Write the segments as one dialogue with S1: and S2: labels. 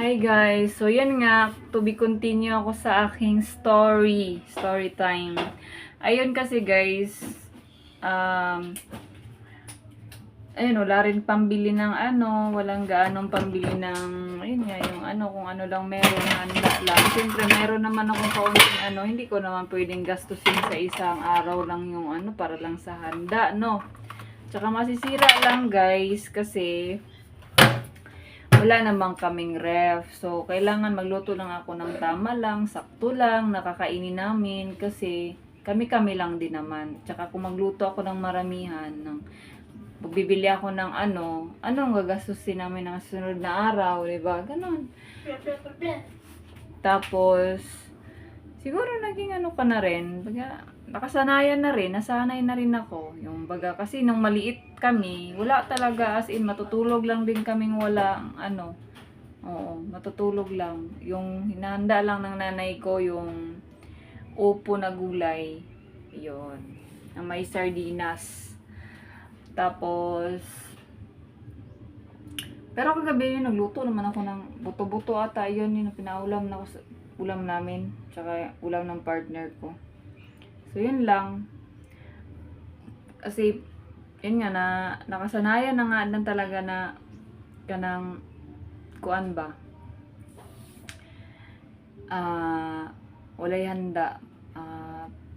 S1: Hi guys! So yan nga, to be continue ako sa aking story time. Ayun kasi guys, ayun wala rin pambili ng walang gaanong pambili ng, ayun nga, yung kung ano lang meron, handa lang. Siyempre meron naman akong kaunting hindi ko naman pwedeng gastusin sa isang araw lang yung para lang sa handa, no? Tsaka masisira lang guys, kasi wala namang kaming ref. So, kailangan magluto lang ako ng tama lang, sakto lang, nakakainin namin kasi kami-kami lang din naman. Tsaka kung magluto ako ng maramihan, magbibili ako ng anong gagastusin namin ng sunod na araw, diba? Ganon. Tapos, siguro naging ka na rin. Baga, nakasanayan na rin, nasanay na rin ako. Yung baga, kasi nung maliit kami, wala talaga, as in, matutulog lang din kaming wala, oo, matutulog lang. Yung hinahanda lang ng nanay ko, yung upo na gulay, yun, na may sardinas. Tapos, pero kagabi yun, nagluto naman ako ng buto-buto ata, yun yung pinaulam na ako sa ulam namin, tsaka ulam ng partner ko. So, yun lang. Kasi, yun nga, nakasanayan na nga lang talaga na kanang kuan ba? Walay handa.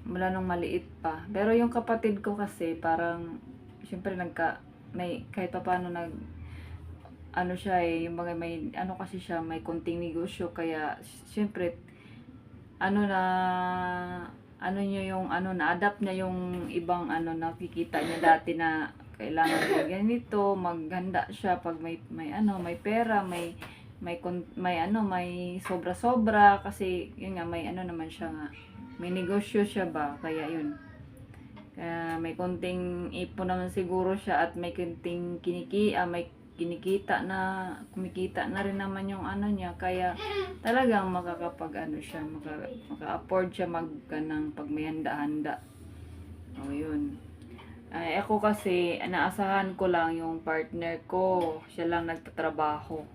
S1: Mula nung maliit pa. Pero yung kapatid ko kasi, parang, syempre kahit pa paano siya yung mga may, kasi siya, may konting negosyo, kaya, syempre, na-adapt niya yung ibang nakikita niya dati na kailangan niya ganito, maghanda siya pag may pera, may sobra-sobra kasi yun nga may naman siya nga. May negosyo siya ba, kaya yun. Kaya may konting ipon naman siguro siya at may konting kumikita na rin naman yung niya, kaya talagang siya, maka-afford siya pag may handa-handa. O yun. Ako kasi, naasahan ko lang yung partner ko, siya lang nagtatrabaho.